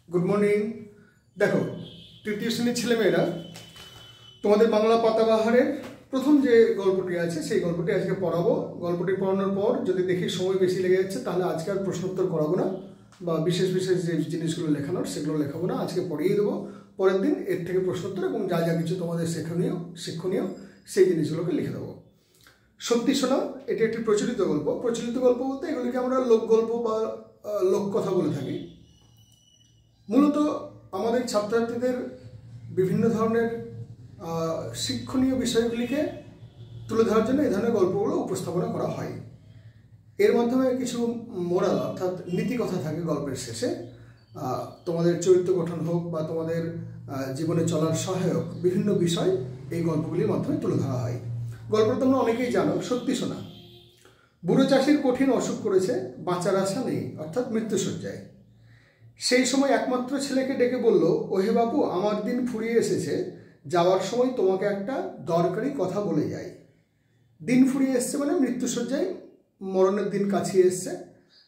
Good morning. দেখো, তৃতীয় শ্রেণীর ছেলেমেয়েরা তোমাদের বাংলা পাতাবাহারের প্রথম যে গল্পটি আছে সেই গল্পটি আজকে পড়াবো। গল্পটি পড়ানোর পর যদি দেখি সময় বেশি লেগে যাচ্ছে তাহলে আজকে আর প্রশ্নোত্তর করাবো না, বা বিশেষ বিশেষ যে জিনিসগুলো লেখানোর সেগুলো লেখাবো না, আজকে পড়িয়ে দেবো। পরের দিন এর থেকে প্রশ্নোত্তর এবং যা যা কিছু তোমাদের শিক্ষণীয় সেই জিনিসগুলোকে লিখে দেবো। সত্যি শোনা এটি একটি প্রচলিত গল্প। প্রচলিত গল্প বলতে এগুলিকে আমরা লোকগল্প বা লোককথা বলে থাকি। মূলত আমাদের ছাত্রছাত্রীদের বিভিন্ন ধরনের শিক্ষণীয় বিষয়গুলিকে তুলে ধরার জন্য এই ধরনের গল্পগুলো উপস্থাপনা করা হয়। এর মাধ্যমে কিছু মোরাল অর্থাৎ নীতি কথা থাকে গল্পের শেষে। তোমাদের চরিত্র গঠন হোক বা তোমাদের জীবনে চলার সহায়ক বিভিন্ন বিষয় এই গল্পগুলির মাধ্যমে তুলে ধরা হয়। গল্প তোমরা অনেকেই জানো। সত্যি শোনা। বুড়ো চাষির কঠিন অসুখ করেছে, বাঁচার আশা নেই অর্থাৎ মৃত্যুশয্যায়। সেই সময় একমাত্র ছেলেকে ডেকে বলল, ওহে বাপু, আমার দিন ফুরিয়ে এসেছে, যাওয়ার সময় তোমাকে একটা দরকারি কথা বলে যাই। দিন ফুরিয়ে এসছে মানে মৃত্যুশয্যায়, মরণের দিন কাছিয়ে এসছে।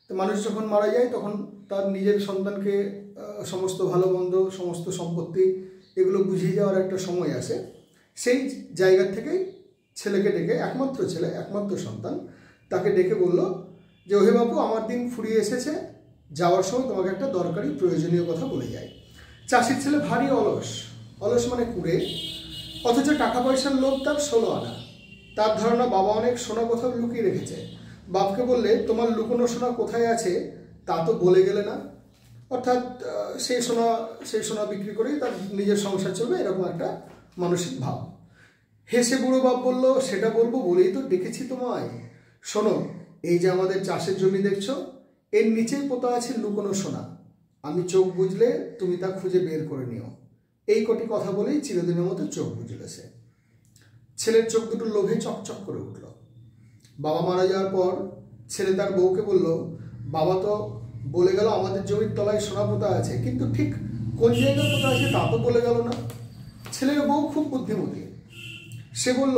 তো মানুষ যখন মারা যায় তখন তার নিজের সন্তানকে সমস্ত ভালো মন্দ, সমস্ত সম্পত্তি এগুলো বুঝিয়ে যাওয়ার একটা সময় আসে। সেই জায়গা থেকেই ছেলেকে ডেকে, একমাত্র ছেলে, একমাত্র সন্তান, তাকে ডেকে বলল যে, ওহে বাপু, আমার দিন ফুরিয়ে এসেছে, যাওয়ার সময় তোমাকে একটা দরকারি প্রয়োজনীয় কথা বলে যায়। চাষির ছেলে ভারী অলস, অলস মানে কুড়ে, অথচ টাকা পয়সার লোভ তার 16 আনা। তার ধারণা বাবা অনেক সোনা কোথাও লুকিয়ে রেখেছে। বাপকে বললে, তোমার লুকোনো সোনা কোথায় আছে তা তো বলে গেলে না। অর্থাৎ সেই সোনা বিক্রি করেই তার নিজের সংসার চলবে, এরকম একটা মানসিক ভাব। হেসে বুড়ো বাপ বলল, সেটা বলবো বলেই তো ডেকেছি তোমায়। শোনো, এই যে আমাদের চাষের জমি দেখছো, এর নিচেই পোতা আছে লুকোনো সোনা। আমি চোখ বুঝলে তুমি তা খুঁজে বের করে নিও। এই কটি কথা বলেই চিরদিনের মতো চোখ বুঝলে সে। ছেলের চোখ দুটো লোভে চকচক করে উঠল। বাবা মারা যাওয়ার পর ছেলে তার বউকে বলল, বাবা তো বলে গেল আমাদের জমির তলায় সোনা পোতা আছে, কিন্তু ঠিক কোন জায়গায় পোতা আছে তা তো বলে গেল না। ছেলের বউ খুব বুদ্ধিমতী। সে বলল,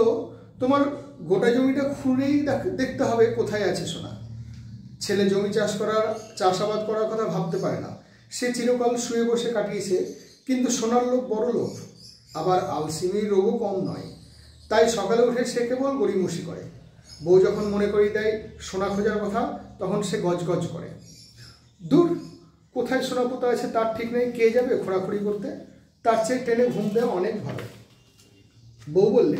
তোমার গোটা জমিটা খুঁড়েই দেখতে হবে কোথায় আছে সোনা। ছেলে জমি চাষাবাদ করার কথা ভাবতে পারে না। সে চিরকাল শুয়ে বসে কাটিয়েছে, কিন্তু সোনার লোভ বড় লোভ, আবার আলসিমির রোগও কম নয়। তাই সকালে উঠে সে কেবল গড়িমসি করে। বউ যখন মনে করিয়ে দেয় সোনা খোঁজার কথা, তখন সে গজগজ করে। দূর, কোথায় সোনা পোতা আছে তার ঠিক নেই, কে যাবে খোঁড়াখুড়ি করতে? তার চেয়ে টেনে ঘুম দেওয়া অনেক ভালো। বউ বললে,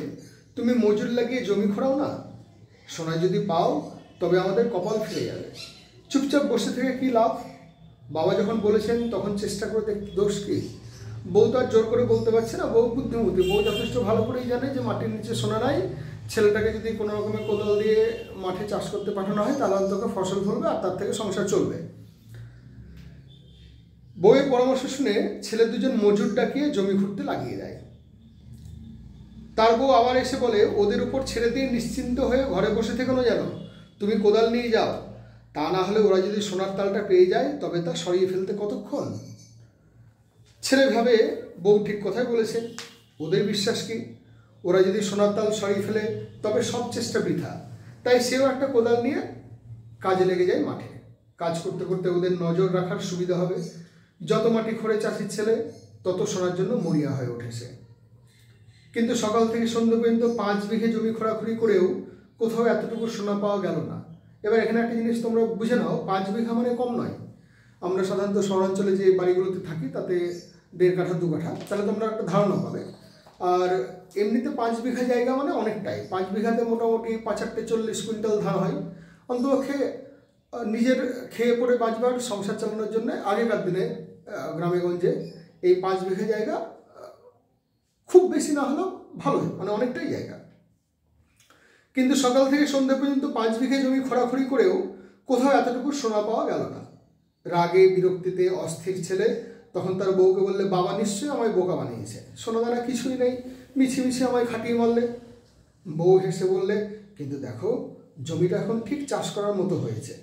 তুমি মজুর লাগিয়ে জমি খোঁড়াও না, সোনা যদি পাও তবে আমাদের কপাল ফিরে যাবে। চুপচাপ বসে থেকে কি লাভ? বাবা যখন বলেছেন তখন চেষ্টা করে দেখতে দোষ কি? বউ তো আর জোর করে বলতে পারছে না। বউ বুদ্ধিমতী, বউ যথেষ্ট ভালো করেই জানে যে মাটির নিচে সোনা নাই। ছেলেটাকে যদি কোনো রকমের কোদাল দিয়ে মাঠে চাষ করতে পাঠানো হয় তাহলে অন্তত ফসল ফলবে আর তার থেকে সংসার চলবে। বউয়ের পরামর্শ শুনে ছেলে দুজন মজুর ডাকিয়ে জমি খুঁড়তে লাগিয়ে দেয়। তার বউ আবার এসে বলে, ওদের উপর ছেড়ে দিয়ে নিশ্চিন্ত হয়ে ঘরে বসে থেকো না যেন, তুমি কোদাল নিয়ে যাও। তা না হলে ওরা যদি সোনার তালটা পেয়ে যায় তবে তা সরিয়ে ফেলতে কতক্ষণ? ছেলে ভাবে, বউ ঠিক কথাই বলেছে। ওদের বিশ্বাস কি? ওরা যদি সোনার তাল সরিয়ে ফেলে তবে সব চেষ্টা বৃথা। তাই সেও একটা কোদাল নিয়ে কাজে লেগে যায় মাঠে। কাজ করতে করতে ওদের নজর রাখার সুবিধা হবে। যত মাটি খোঁড়ে চাষির ছেলে, তত সোনার জন্য মরিয়া হয়ে ওঠেছে। কিন্তু সকাল থেকে সন্ধ্যা পর্যন্ত 5 বিঘে জমি খোঁড়াখুড়ি করেও কোথাও এতটুকু সোনা পাওয়া গেল না। এবার এখানে একটা জিনিস তোমরা বুঝে নাও, 5 বিঘা মানে কম নয়। আমরা সাধারণত শহরাঞ্চলে যে বাড়িগুলোতে থাকি তাতে 1.5 কাঠা 2 কাঠা, তাহলে তোমরা একটা ধারণা পাবে। আর এমনিতে 5 বিঘা জায়গা মানে অনেকটাই। 5 বিঘাতে মোটামুটি 5-8 40 কুইন্টাল ধান হয়। অন্তপক্ষে নিজের খেয়ে পড়ে বাঁচবার, সংসার চালানোর জন্য আগেকার দিনে গ্রামে গঞ্জে এই 5 বিঘা জায়গা খুব বেশি না হলেও ভালো, মানে অনেকটাই জায়গা। কিন্তু সকাল থেকে সন্ধ্যা পর্যন্ত 5 বিঘা জমি খোঁড়াখুড়ি করেও কোথাও এতটুকু সোনা পাওয়া গেল না। রাগে বিরক্তিতে অস্থির ছেলে তখন তার বউকে বললে, বাবা নিশ্চয়ই আমায় বোকা বানিয়েছে, সোনাদানা কিছুই নেই, মিছিমিছি আমায় খাটিয়ে মারলে। বউ হেসে বললে, কিন্তু দেখো জমিটা এখন ঠিক চাষ করার মতো হয়েছে।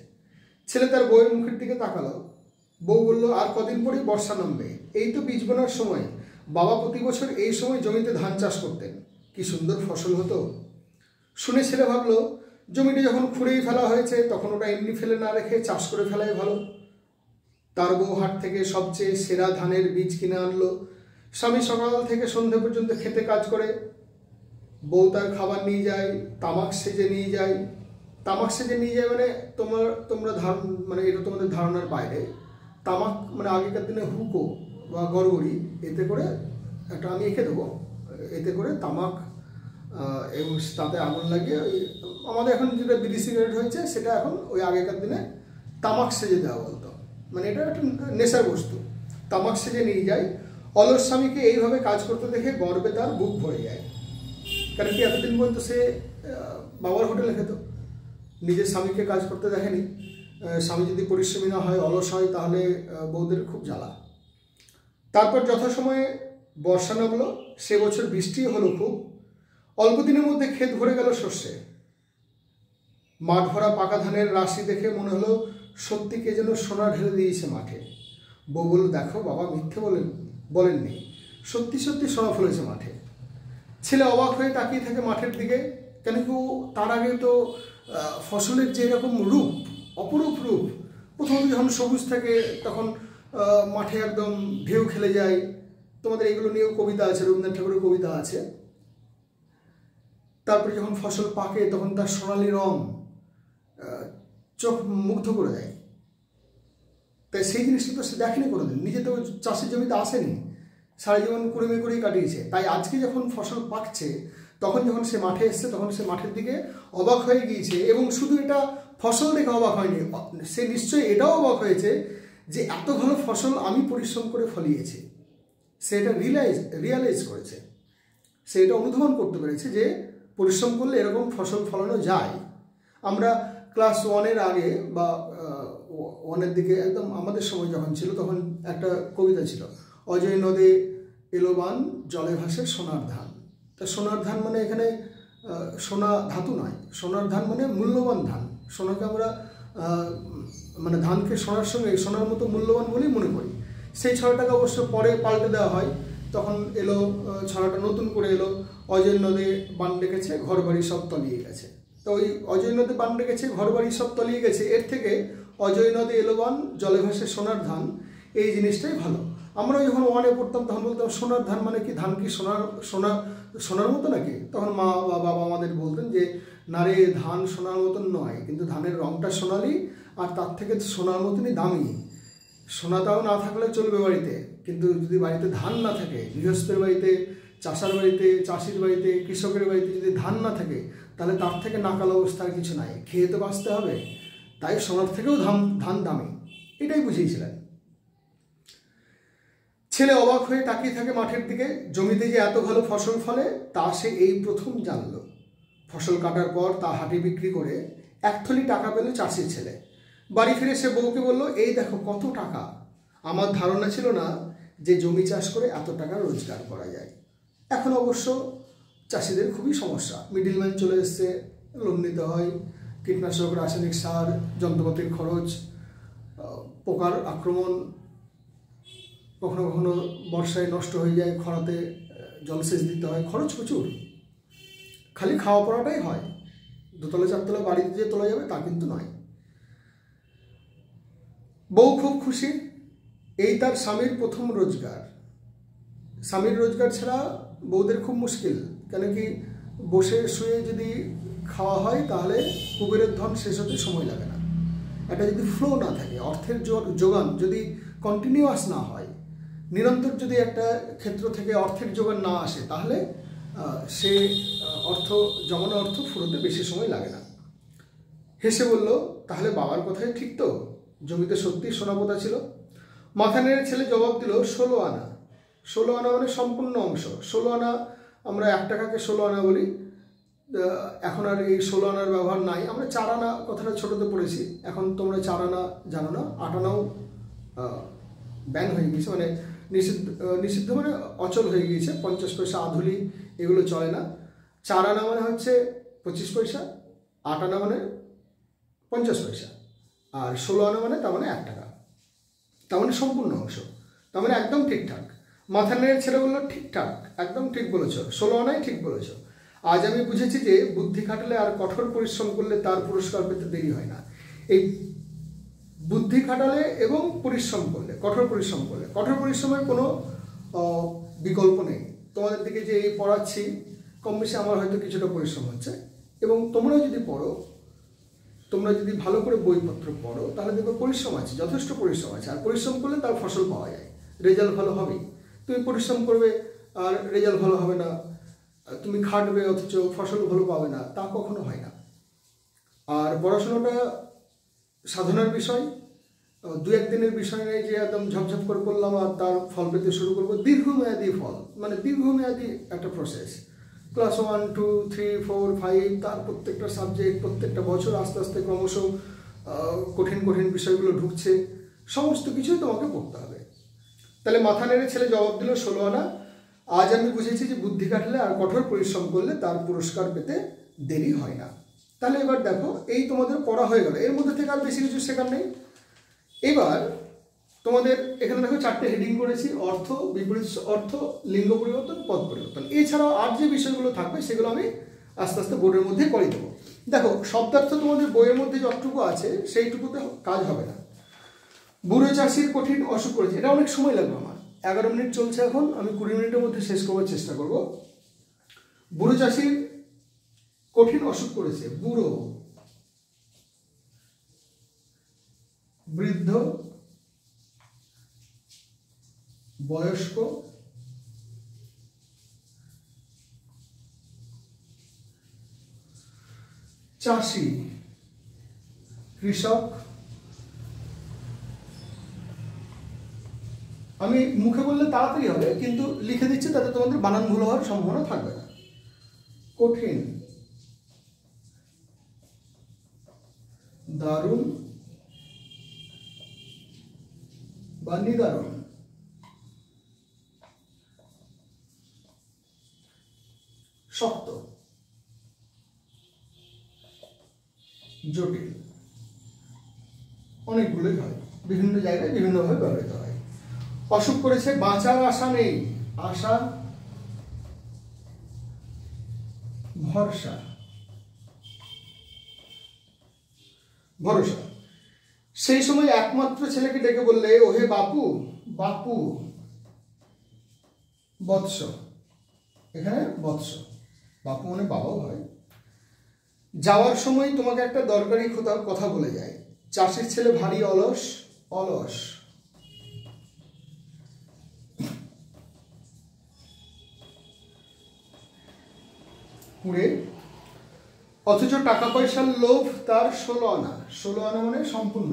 ছেলে তার বউয়ের মুখের দিকে তাকালো। বউ বলল, আর কদিন পরেই বর্ষা নামবে, এই তো বীজ বোনার সময়। বাবা প্রতি বছর এই সময় জমিতে ধান চাষ করতেন, কি সুন্দর ফসল হতো। শুনে ছেলে ভাবলো, জমিটা যখন খুঁড়েই ফেলা হয়েছে তখন ওটা এমনি ফেলে না রেখে চাষ করে ফেলাই ভালো। তার বউ হাট থেকে সবচেয়ে সেরা ধানের বীজ কিনে আনলো। স্বামী সকাল থেকে সন্ধ্যে পর্যন্ত খেতে কাজ করে, বউ তার খাবার নিয়ে যায়, তামাক সেজে নিয়ে যায়। তামাক সেজে নিয়ে যায় মানে তোমরা মানে এটা তোমাদের ধারণার বাইরে। তামাক মানে আগেকার দিনে হুকো বা গড়গড়ি, এতে করে একটা আমি এঁকে দেবো, এতে করে তামাক এবং তাতে আগুন লাগিয়ে আমাদের এখন যেটা বিড়ি সিগারেট হয়েছে সেটা এখন ওই আগেকার দিনে তামাক সেজে দেওয়া বলতো, মানে এটা একটা নেশার বস্তু। তামাক সেজে নিয়ে যায়। অলস স্বামীকে এইভাবে কাজ করতে দেখে গর্বে তার বুক ভরে যায়। কারণ কি এতদিন পর্যন্ত সে বাবার হোটেলে খেত, নিজের স্বামীকে কাজ করতে দেখেনি। স্বামী যদি পরিশ্রমী না হয়, অলস হয়, তাহলে বউদের খুব জ্বালা। তারপর যথাসময়ে বর্ষা নামলো। সে বছর বৃষ্টি হলো খুব। অল্প দিনের মধ্যে ক্ষেত ভরে গেল শস্যে। মাঠ ভরা পাকা ধানের রাশি দেখে মনে হলো সত্যি কে যেন সোনা ঢেলে দিয়েছে মাঠে। বউ বলল, দেখো বাবা মিথ্যে বলেননি, সত্যি সত্যি সোনা ফলেছে মাঠে। ছেলে অবাক হয়ে তাকিয়ে থাকে মাঠের দিকে, কেন কি তার আগে তো ফসলের যে এরকম রূপ, অপরূপ রূপ, প্রথমত যখন সবুজ থাকে তখন মাঠে একদম ঢেউ খেলে যায়। তোমাদের এগুলো নিয়েও কবিতা আছে, রবীন্দ্রনাথ ঠাকুরের কবিতা আছে। তারপরে যখন ফসল পাকে তখন তার সোনালি রং চোখ মুগ্ধ করে দেয়। তাই সেই জিনিসটা তো সে দেখেনি কোনোদিন, নিজে তো চাষের জমিতে আসেনি, সারা জীবন কুড়েমি করেই কাটিয়েছে। তাই আজকে যখন ফসল পাকছে, তখন যখন সে মাঠে এসছে, তখন সে মাঠের দিকে অবাক হয়ে গিয়েছে। এবং শুধু এটা ফসল দেখে অবাক হয়নি, সে নিশ্চয়ই এটাও অবাক হয়েছে যে এত ভালো ফসল আমি পরিশ্রম করে ফলিয়েছি। সে এটা রিয়ালাইজ করেছে, সে এটা অনুধাবন করতে পেরেছে যে পরিশ্রম করলে এরকম ফসল ফলানো যায়। আমরা ক্লাস 1-এর আগে বা 1-এর দিকে একদম আমাদের সময় যখন ছিল, তখন একটা কবিতা ছিল, অজয় নদে এলো বান, জলে ভাসে সোনার ধান। তা সোনার ধান মানে এখানে সোনা ধাতু নয়, সোনার ধান মানে মূল্যবান ধান। সোনাকে আমরা মানে ধানকে সোনার সঙ্গে সোনার মতো মূল্যবান বলেই মনে করি। সেই ছড়াটাকে অবশ্য পরে পাল্টে দেওয়া হয়, তখন এলো ছড়াটা নতুন করে এলো, অজয় নদে বান ডেকেছে, ঘর বাড়ি সব তলিয়ে গেছে। তো ওই অজয় নদে বান ডেকেছে, ঘর বাড়ি সব তলিয়ে গেছে, এর থেকে অজয় নদে এলো বান, জলে ভাসে সোনার ধান, এই জিনিসটাই ভালো। আমরা যখন 1-এ পড়তাম তখন বলতাম সোনার ধান মানে কি, ধান কি সোনার মতো নাকি? তখন মা বা বাবা আমাদের বলতেন যে না রে, ধান সোনার মতন নয়, কিন্তু ধানের রংটা সোনালি আর তার থেকে সোনার মতনই দামি। সোনাটাও না থাকলে চলবে বাড়িতে, কিন্তু যদি বাড়িতে ধান না থাকে, গৃহস্থের বাড়িতে, চাষার বাড়িতে, চাষির বাড়িতে, কৃষকের বাড়িতে যদি ধান না থাকে, তাহলে তার থেকে নাকাল অবস্থার কিছু নাই, খেয়ে তো বাঁচতে হবে। তাই সোনার থেকেও ধান দামি, এটাই বুঝিয়েছিলেন। ছেলে অবাক হয়ে তাকিয়ে থাকে মাঠের দিকে। জমিতে যে এত ভালো ফসল ফলে তা সে এই প্রথম জানলো। ফসল কাটার পর তা হাটে বিক্রি করে 1 থলি টাকা পেল চাষির ছেলে। বাড়ি ফিরে সে বউকে বলল, এই দেখো কত টাকা, আমার ধারণা ছিল না যে জমি চাষ করে এত টাকা রোজগার করা যায়। এখন অবশ্য চাষিদের খুবই সমস্যা, মিডিলম্যান চলে এসছে, লোন নিতে হয়, কীটনাশক, রাসায়নিক সার, যন্ত্রপাতির খরচ, পোকার আক্রমণ, কখনো কখনো বর্ষায় নষ্ট হয়ে যায়, খরাতে জলসেচ দিতে হয়, খরচ প্রচুর। খালি খাওয়া পড়াটাই হয়, 2তলা 4তলা বাড়িতে যে তোলা যাবে তা কিন্তু নয়। বউ খুব খুশি, এই তার স্বামীর প্রথম রোজগার। স্বামীর রোজগার ছাড়া বউদের খুব মুশকিল, কেন কি বসে শুয়ে যদি খাওয়া হয় তাহলে কুবেরের ধন শেষ হতে সময় লাগে না। এটা যদি ফ্লো না থাকে, অর্থের যোগান যদি কন্টিনিউয়াস না হয়, নিরন্তর যদি একটা ক্ষেত্র থেকে অর্থের যোগান না আসে, তাহলে সে জমানো অর্থ ফুরোতে বেশি সময় লাগে না। হেসে বলল, তাহলে বাবার কথাই ঠিক তো, জমিতে সত্যি সোনাপোতা ছিল। মাথা নেড়ে ছেলে জবাব দিল, 16 আনা। 16 আনা মানে সম্পূর্ণ অংশ। 16 আনা, আমরা 1 টাকাকে 16 আনা বলি, এখন আর এই 16 আনার ব্যবহার নাই। আমরা 4 আনা কথাটা ছোটোতে পড়েছি, এখন তোমরা 4 আনা জানো না। 8 আনাও ব্যান হয়ে গিয়েছে, মানে নিষিদ্ধ মানে অচল হয়ে গিয়েছে। 50 পয়সা, আধুলি এগুলো চলে না। 4 আনা মানে হচ্ছে 25 পয়সা, 8 আনা মানে 50 পয়সা, আর 16 আনা মানে তার মানে 1 টাকা, তার মানে সম্পূর্ণ অংশ, তার মানে একদম ঠিকঠাক। মাথা নেড়ে ছেলে বললো, ঠিকঠাক, একদম ঠিক বলেছ, 16 আনাই ঠিক বলেছ। আজ আমি বুঝেছি যে বুদ্ধি খাটলে আর কঠোর পরিশ্রম করলে তার পুরস্কার পেতে দেরি হয় না। এই বুদ্ধি খাটালে এবং পরিশ্রম করলে, কঠোর পরিশ্রম করলে, কঠোর পরিশ্রমের কোনো বিকল্প নেই। তোমাদের দিকে যে এই পড়াচ্ছি কম বেশি আমার হয়তো কিছুটা পরিশ্রম হচ্ছে, এবং তোমরা যদি পড়ো, তোমরা যদি ভালো করে বইপত্র পড়ো তাহলে দেখবে পরিশ্রম আছে, যথেষ্ট পরিশ্রম আছে। আর পরিশ্রম করলে তার ফসল পাওয়া যায়, রেজাল্ট ভালো হবেই। তুমি পরিশ্রম করবে আর রেজাল্ট ভালো হবে না, তুমি খাটবে অথচ ফসল ভালো পাবে না, তা কখনো হয় না। আর পড়াশোনাটা সাধনার বিষয়, দু একদিনের বিষয় নেই যে একদম ঝপঝপ করে করলাম আর তার ফল পেতে শুরু করবো। দীর্ঘমেয়াদী ফল, মানে দীর্ঘমেয়াদী একটা প্রসেস। ক্লাস 1, 2, 3, 4, 5, তার প্রত্যেকটা সাবজেক্ট, প্রত্যেকটা বছর আস্তে আস্তে ক্রমশ কঠিন কঠিন বিষয়গুলো ঢুকছে, সমস্ত কিছুই তোমাকে পড়তে হবে। তাহলে মাথা নেড়ে ছেলে জবাব দিল 16 আনা। আজ আমি বুঝেছি যে বুদ্ধি কাটলে আর কঠোর পরিশ্রম করলে তার পুরস্কার পেতে দেরি হয় না। তাহলে এবার দেখো, এই তোমাদের পড়া হয়ে গেল, এর মধ্যে থেকে আর বেশি কিছু শেখার নেই। এবার তোমাদের এখানে দেখো 4টে হেডিং করেছি: অর্থ, বিপরীত অর্থ, লিঙ্গ পরিবর্তন, পদ পরিবর্তন। এছাড়াও আর যে বিষয়গুলো থাকবে সেগুলো আমি আস্তে আস্তে বোর্ডের মধ্যে করে দেবো। দেখো, শব্দার্থ তোমাদের বইয়ের মধ্যে যতটুকু আছে সেইটুকুতে কাজ হবে না। বুড়ো চাষির কঠিন অসুখ করেছে, এটা অনেক সময় লাগবে আমার, 11 মিনিট চলছে এখন, আমি 20 মিনিটের মধ্যে শেষ করার চেষ্টা করব। বুড়ো চাষির কঠিন অসুখ করেছে। বুড়ো, বৃদ্ধ, বয়স্ক, চাষি, কৃষক। আমি মুখে বললে তাড়াতাড়ি হবে, কিন্তু লিখে দিচ্ছি তাতে তোমাদের বানান ভুল হওয়ার সম্ভাবনা থাকবে না। কঠিন, দারুণ বা নিদারুণ, শক্ত, জটিল। অনেকগুলোই হয়, বিভিন্ন জায়গায় বিভিন্নভাবে ব্যবহৃত হয়। অসুখ করেছে, বাঁচার আশা নেই। আশা, ভরসা, ভরসা। সেই সময় একমাত্র ছেলেকে ডেকে বললে, ওহে বাপু, বাপু, বৎস। এখানে বৎস, বাপু মানে বাবাও হয়। যাওয়ার সময় তোমাকে একটা দরকারি কথা বলে যায়। চাষির ছেলে ভারী অলস, অলস। পুড়ে, অথচ টাকা পয়সার লোভ তার 16 আনা। 16 আনা মানে সম্পূর্ণ।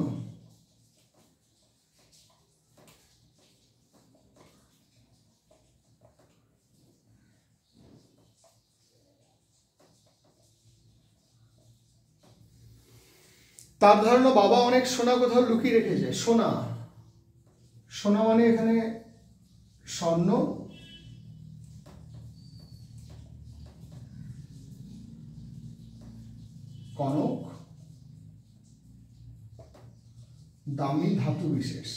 তার ধারণা বাবা অনেক সোনা কোথাও লুকিয়ে রেখেছে। সোনা, সোনা মানে এখানে স্বর্ণ, কনক, দামি ধাতু বিশেষ।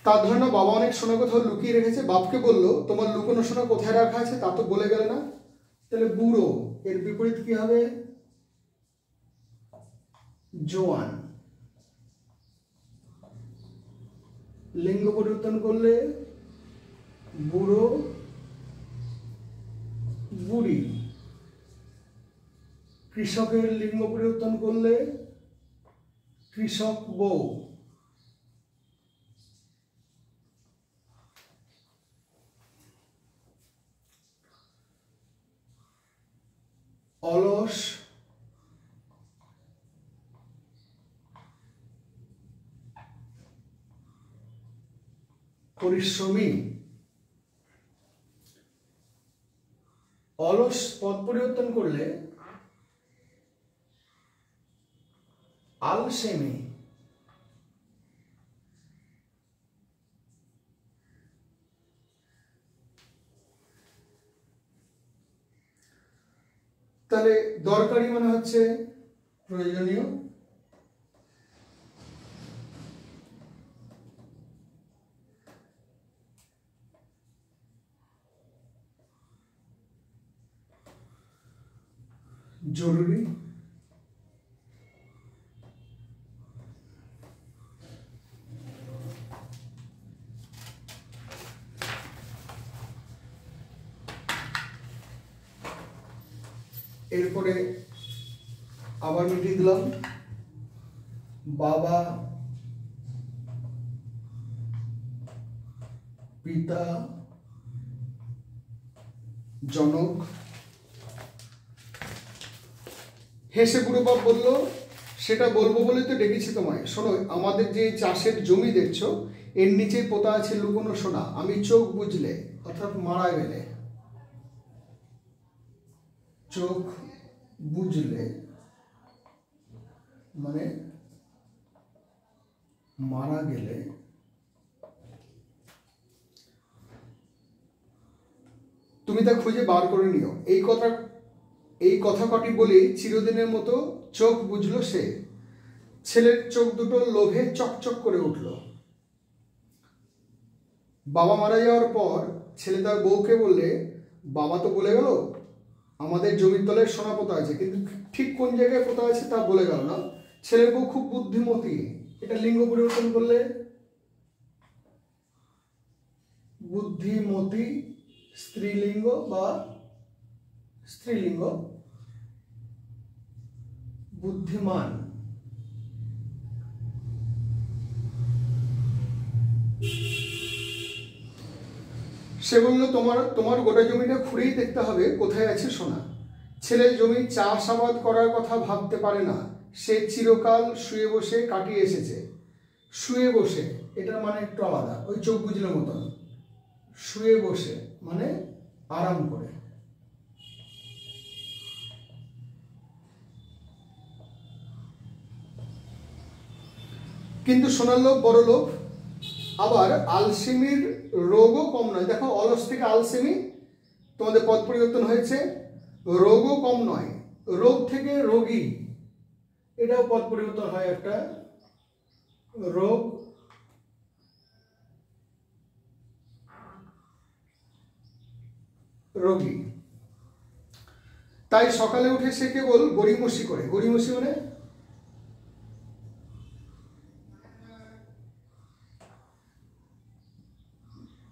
তার ধারণা বাবা অনেক সোনা কোথাও লুকিয়ে রেখেছে। বাপকে বলল, তোমার লুকোনো সোনা কোথায় রাখা আছে তা তো বলে গেলে না। তাহলে বুড়ো, এর বিপরীত কি হবে? জোয়ান। লিঙ্গ পরিবর্তন করলে বুড়ো, বুড়ি। কৃষকের লিঙ্গ পরিবর্তন করলে কৃষক বউ। অলস, পরিশ্রমী। অলস পদ পরিবর্তন করলে আলসেমি। তাহলে দরকারি মানে হচ্ছে প্রয়োজনীয়, জরুরি। এরপরে আবার মিটিয়ে দিলাম বাবা, পিতা, জনক। হেসে বুড়ো বাপ বলল, সেটা বলবো বলে তো ডেকেছি তোমায়। শোনো, আমাদের যে চাষের জমি দেখছো এর নিচে পোতা আছে লুকোনো সোনা। আমি চোখ বুঝলে অর্থাৎ মারা গেলে, চোখ বুঝলে মানে মারা গেলে তুমি তা খুঁজে বার করে নিও। এই কথা কটি বলি চিরদিনের মতো চোখ বুঝলো সে। ছেলের চোখ দুটো লোভে চকচক করে উঠল। বাবা মারা যাওয়ার পর ছেলে তার বউকে বললে, বাবা তো বলে গেল আমাদের জমির তলায় সোনা পোতা আছে, কিন্তু ঠিক কোন জায়গায় পোতা আছে তা বলে গেল না। ছেলের বউ খুব বুদ্ধিমতী। এটা লিঙ্গ পরিবর্তন করলে বুদ্ধিমতী স্ত্রীলিঙ্গ বা স্ত্রীলিঙ্গ, বুদ্ধিমান। সে বলল, তোমার গোটা জমিটা খুঁড়েই দেখতে হবে কোথায় আছে সোনা। ছেলের জমি চাষাবাদ করার কথা ভাবতে পারে না। সে চিরকাল শুয়ে বসে কাটিয়ে এসেছে। শুয়ে বসে এটার মানে একটু আলাদা, ওই চোখ বুঝলে মতন। শুয়ে বসে মানে আরাম করে। কিন্তু সোনার লোভ বড় লোভ। আবার আলসেমির রোগও কম নয়। দেখো, অলস থেকে আলসেমি, তোমাদের পদ পরিবর্তন হয়েছে। রোগও কম নয়, রোগ থেকে রোগী, এটাও পদ পরিবর্তন হয় একটা। রোগ রোগী। তাই সকালে উঠে সে কেবল গড়িমসি করে। গড়িমসি মানে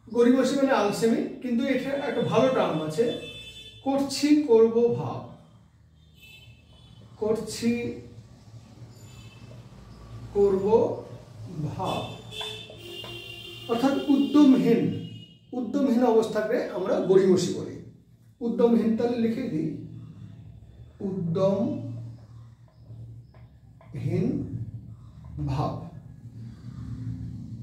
গড়িমসি মানে আলসেমি, কিন্তু এটা একটা ভালো টার্ম আছে, করছি করব ভাব। করছি করব ভাব অর্থাৎ উদ্যমহীন। উদ্যমহীন অবস্থাকে আমরা গড়িমসি বলি। উদ্যমহীন তাহলে লিখে দিই, উদ্যমহীন ভাব।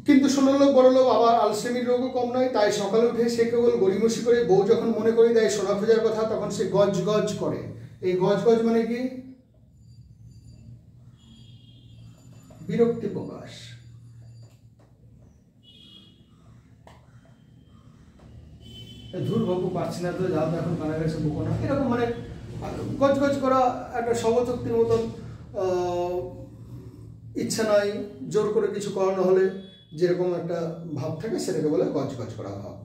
কিন্তু সোনার লোভ বড় লোভ, আবার আলসেমির রোগও কম নয়। তাই সকালে উঠে সে কেবল গড়িমসি করে। বউ যখন মনে করে দেয় সোনা খোঁজার কথা, তখন সে গজ গজ করে। এই গজ গজ মানে কি? বিরক্তি প্রকাশ। ধুর বাবু পারছি না তো, যাও তো এখন কানা গেছে বকো না, এরকম মানে গজ গজ করা একটা সবচক্তির মতন। ইচ্ছা নাই, জোর করে কিছু করানো হলে যেরকম একটা ভাব থাকে সেটাকে বলে গজ গজ করা ভাব।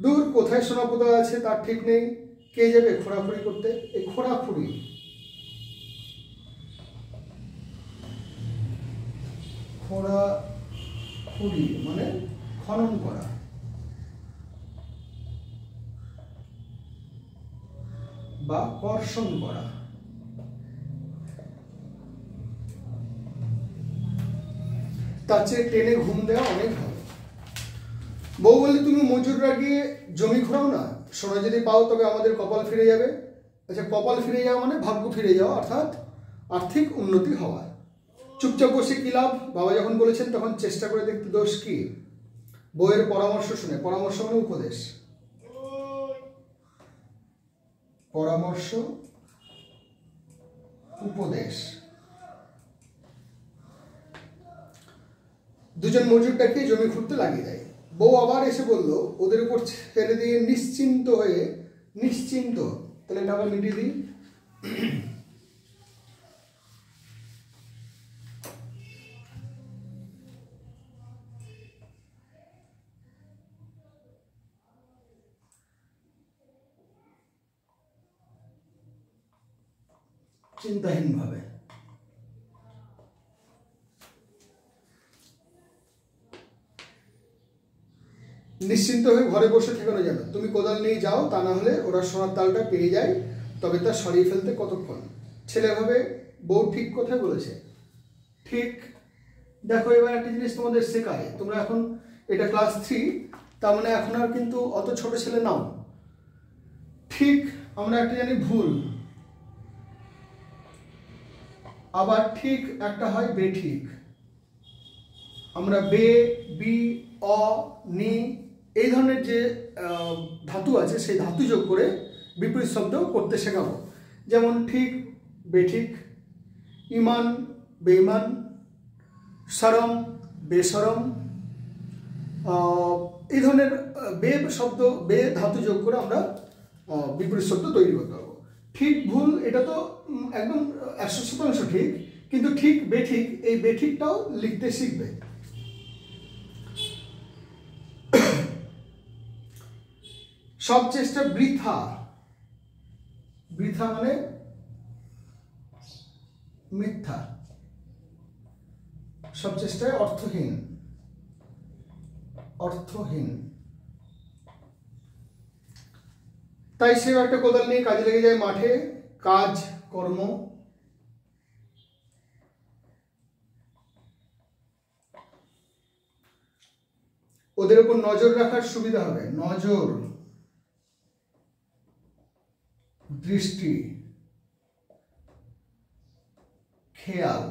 দূর কোথায় সোনা পোতা আছে তার ঠিক নেই, কে যাবে খোঁড়াখুড়ি করতে? এই খোঁড়াখুড়ি, খোঁড়াখুড়ি মানে খনন করা বা কর্ষণ করা। তার চেয়ে টেনে ঘুম দেওয়া অনেক ভালো। বউ বললে, তুমি মজুর লাগিয়ে জমি খোঁড়াও না, সোনা যদি পাও তবে আমাদের কপাল ফিরে যাবে। আচ্ছা, কপাল ফিরে যাওয়া মানে ভাগ্য ফিরে যাওয়া, অর্থাৎ আর্থিক উন্নতি হওয়া। চুপচাপ বসে কি লাভ? বাবা যখন বলেছেন তখন চেষ্টা করে দেখতে দোষ কি? বউয়ের পরামর্শ শুনে, পরামর্শ মানে উপদেশ, পরামর্শ উপদেশ। দুজন মজুর ডাকিয়ে জমি খুঁড়তে লাগিয়ে দেয়। বউ আবার এসে বলল, ওদের উপর ছেড়ে দিয়ে নিশ্চিন্ত হয়ে, নিশ্চিন্ত তাহলে এটা আবার মিটিয়ে দিই, চিন্তাহীনভাবে। নিশ্চিন্ত হয়ে ঘরে বসে থেকো না যেন, তুমি কোদাল নিয়ে যাও, তা না হলে ওরা সোনার তালটা পেয়ে যায়, তবে তা সরিয়ে ফেলতে কতক্ষণ। ছেলে ভাবে বউ ঠিক কথাই বলেছে। ঠিক। দেখো এবার একটা জিনিস তোমাদের শেখায়, তোমরা এখন এটা ক্লাস 3, তার মানে এখন আর কিন্তু অত ছোট ছেলে নাও। ঠিক আমরা একটা জানি ভুল, আবার ঠিক একটা হয় বেঠিক। আমরা বে, বি, অ, নি এই ধরনের যে ধাতু আছে সেই ধাতু যোগ করে বিপরীত শব্দ করতে শেখাবো। যেমন ঠিক বেঠিক, ইমান বেঈমান, শরম বেশরম, এই ধরনের বে শব্দ, বে ধাতু যোগ করে আমরা বিপরীত শব্দ তৈরি করতে পারবো। ঠিক ভুল এটা তো একদম 100% ঠিক, কিন্তু ঠিক বেঠিক, এই বেঠিকটাও লিখতে শিখবে। সব চেষ্টা বৃথা, বৃথা মানে মিথ্যা, সব চেষ্টায় অর্থহীন, অর্থহীন। তাই সেও একটা কোদাল নিয়ে কাজে লেগে যায় মাঠে, কাজ কর্ম। ওদের উপর নজর রাখার সুবিধা হবে, নজর, দৃষ্টি, খেয়াল।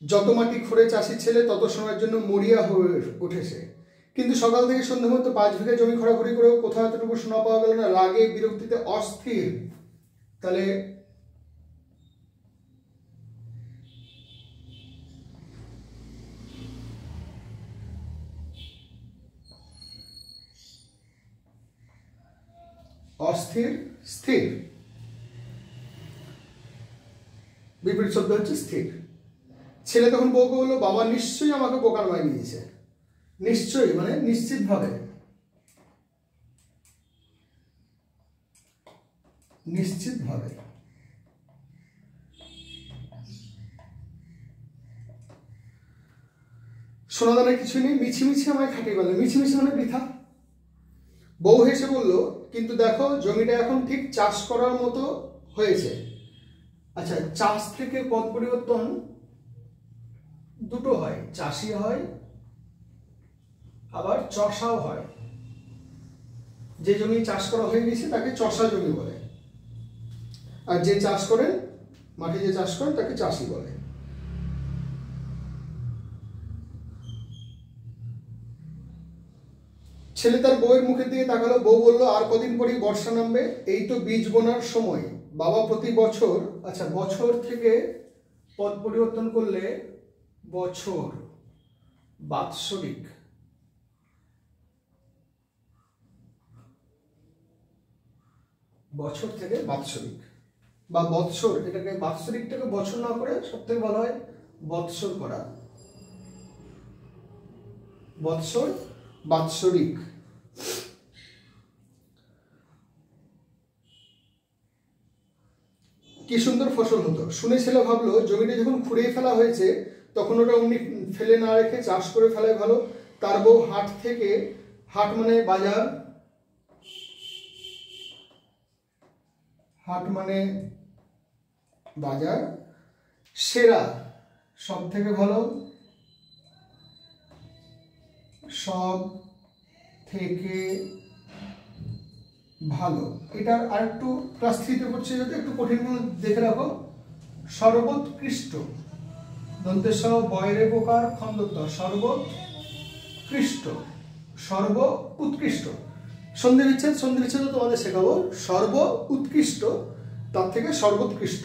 যত মাটি খুঁড়ে চাষির ছেলে তত সময়ের জন্য মরিয়া হয়ে উঠেছে, কিন্তু সকাল থেকে সন্ধ্যা মতো 5 বিঘা জমি খোঁড়াখুড়ি করেও কোথাও এতটুকু সোনা পাওয়া গেল না, রাগে বিরক্তিতে অস্থির। তাহলে অস্থির, স্থির, বিপরীত শব্দ হচ্ছে স্থির। ছেলে তখন বউকে বললো, বাবা নিশ্চয়ই আমাকে বোকার বানিয়েছে। নিশ্চয়ই মানে নিশ্চিতভাবে, নিশ্চিতভাবে। সোনাদানের কিছু নেই, মিছিমিছি আমায় খাটিয়ে বলে, মিছিমিছি মানে বৃথা। বউ হেসে বলল, কিন্তু দেখো জমিটা এখন ঠিক চাষ করার মতো হয়েছে। আচ্ছা, চাষ থেকে পদ পরিবর্তন দুটো হয়, চাষি হয় আবার চষাও হয়। যে জমি চাষ করা হয়ে গেছে তাকে চষা জমি বলে, আর যে চাষ করে মাঠে যে চাষ করে তাকে চাষি বলে। ছেলে তার বউয়ের মুখের দিকে তাকালো, বউ বলল, আর কদিন পরেই বর্ষা নামবে, এই তো বীজ বোনার সময়। বাবা প্রতি বছর, আচ্ছা বছর থেকে পদ পরিবর্তন করলে বছর, বাৎসরিক, বছর থেকে বাৎসরিক বা বৎসর, এটাকে বাৎসরিকটাকে বছর না করে সব থেকে ভালো হয় বৎসর করা, বৎসর, বাৎসরিক। কি সুন্দর ফসল হতো। শুনে ছেলে ভাবলো, জমিটা যখন খুঁড়িয়ে ফেলা হয়েছে তখন ওটা অমনি ফেলে না রেখে চাষ করে ফেলাই ভালো। তার বউ হাট থেকে, হাট মানে বাজার, হাট মানে বাজার, সেরা সব থেকে ভালো, সব থেকে ভালো। এটার আরেকটু ক্লাস 3-তে পড়ছে, যদি একটু কঠিন দেখে রাখো। সর্বোৎকৃষ্ট, দন্তেশ বয়রে প্রকার খন্দত্ব, সর্বোৎকৃষ্ট, সর্ব উৎকৃষ্ট। সন্ধি বিচ্ছেদ, সন্ধি বিচ্ছেদ তোমাদের শেখাবো। সর্ব উৎকৃষ্ট, তার থেকে সর্বোৎকৃষ্ট।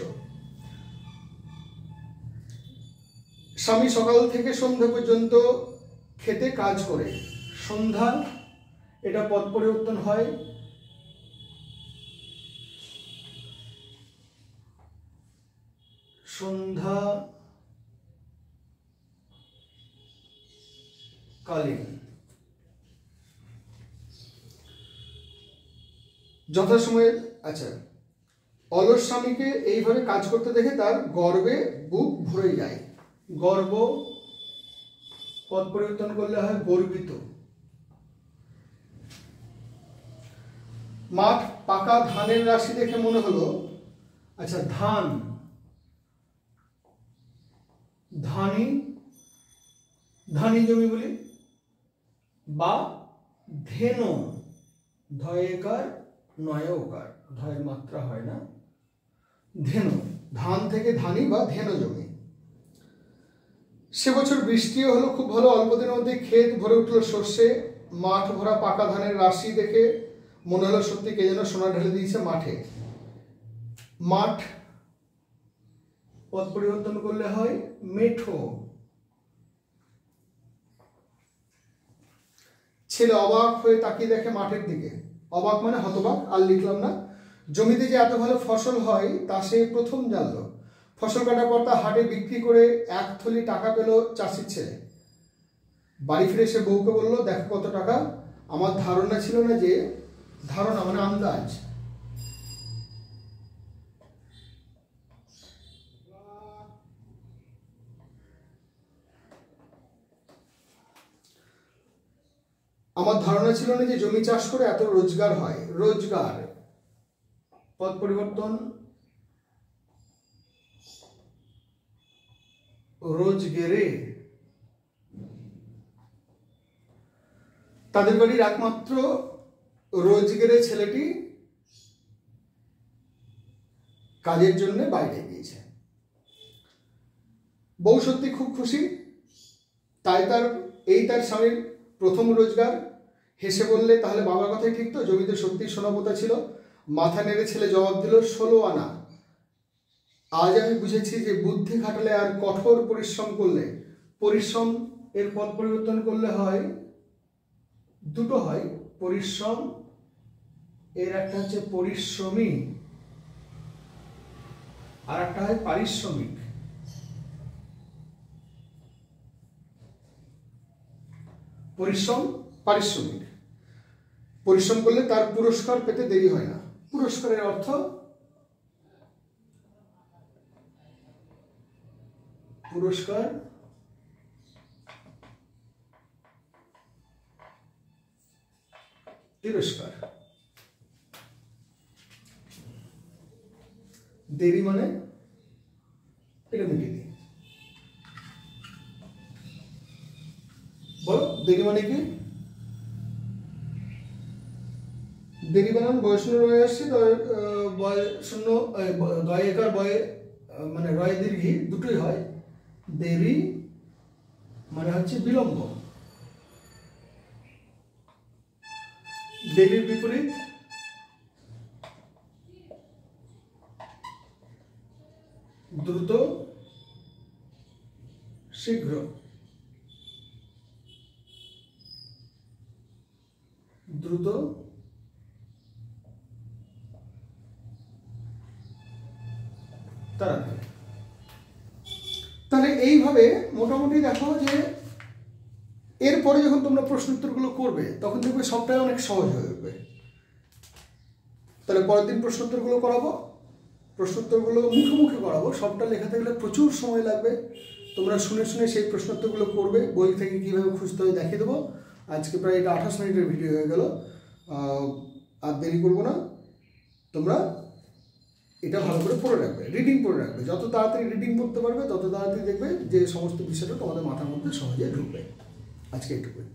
স্বামী সকাল থেকে সন্ধ্যা পর্যন্ত খেতে কাজ করে, সন্ধ্যা এটা পদ পরিবর্তন হয় সন্ধ্যা কালীন। যথাসময়ে, আচ্ছা, অলস স্বামীকে এইভাবে কাজ করতে দেখে তার গর্বে বুক ভরে যায়। গর্ব পদ পরিবর্তন করলে হয় গর্বিত। মাঠ পাকা ধানের রাশি দেখে মনে হলো, আচ্ছা, ধান, ধানি, ধানি জমি বলি, বা ধেনু, ধয়েকার নয়কার, ধয়ের মাত্রা হয় না, ধেনু, ধান থেকে ধানি বা ধেনু জমি। সে বছর বৃষ্টিও হলো খুব ভালো, অল্প দিনের মধ্যে ক্ষেত ভরে উঠলো শস্যে। মাঠ ভরা পাকা ধানের রাশি দেখে মনে হলো সত্যি কে যেন সোনা ঢেলে দিয়েছে মাঠে। মাঠ পদ পরিবর্তন করলে হয় মেঠো। ছেলে অবাক হয়ে তাকিয়ে দেখে মাঠের দিকে। অবাক মানে হতবাক, আর লিখলাম না। জমিতে যে এত ভালো ফসল হয় তা সে প্রথম জানলো। ফসল কাটার পর তা হাটে বিক্রি করে 1 থলি টাকা পেল চাষির ছেলে। বাড়ি ফিরে সে বউকে বলল, দেখো কত টাকা। আমার ধারণা ছিল না যে, ধারণা মানে আন্দাজ, আমার ধারণা ছিল না যে জমি চাষ করে এত রোজগার হয়। রোজগার পদ পরিবর্তন রোজগেরে। তাদের বাড়ির একমাত্র রোজগেরে ছেলেটি কাজের জন্য বাইরে গিয়েছে। বউ সত্যি খুব খুশি, তাই তার স্বামীর প্রথম রোজগার। হেসে বললে, তাহলে বাবার কথাই ঠিক তো, জমিতে সত্যি সোনাপোতা ছিল। মাথা নেড়ে ছেলে জবাব দিল, 16 আনা। আজ আমি বুঝেছি যে বুদ্ধি খাটালে আর কঠোর পরিশ্রম করলে, পরিশ্রম এর পদ পরিবর্তন করলে হয় দুটো হয়, পরিশ্রম এর একটা হচ্ছে পরিশ্রমী, আর একটা হয় পারিশ্রমিক। পরিশ্রম, পারিশ্রমিক। পরিশ্রম করলে তার পুরস্কার পেতে দেরি হয় না। পুরস্কারের অর্থ পুরস্কার, তিরস্কার। দেরি মানে এটা মিটিয়ে দিই। বলো দেরি মানে কি? দেরি বানান বয় শূন্য রয়ে আসছে, বয় শূন্য, দয় একার বয়ে মানে রয় দীর্ঘি দুটোই হয়। দেরি মানে হচ্ছে বিলম্ব। দেরির বিপরীত দ্রুত, শীঘ্র। দ্রুত, তাড়াতাড়ি। তাহলে এইভাবে মোটামুটি দেখো যে এরপরে যখন তোমরা প্রশ্ন উত্তরগুলো করবে তখন দেখবে সবটাই অনেক সহজ হয়ে উঠবে। তাহলে পরের দিন প্রশ্ন উত্তরগুলো করাবো, প্রশ্ন উত্তরগুলো মুখে মুখে করাবো। সবটা লেখাতে গেলে প্রচুর সময় লাগবে। তোমরা শুনে শুনে সেই প্রশ্ন উত্তরগুলো করবে। বই থেকে কীভাবে খুঁজতে হয় দেখিয়ে দেবো। আজকে প্রায় এটা 28 মিনিটের ভিডিও হয়ে গেল। আর দেরি করবো না, তোমরা এটা ভালো করে পড়ে রাখবে, রিডিং পড়ে রাখবে। যত তাড়াতাড়ি রিডিং পড়তে পারবে তত তাড়াতাড়ি দেখবে যে সমস্ত বিষয়টা তোমাদের মাথার মধ্যে সহজে ঢুকবে। আজকে এইটুকুই।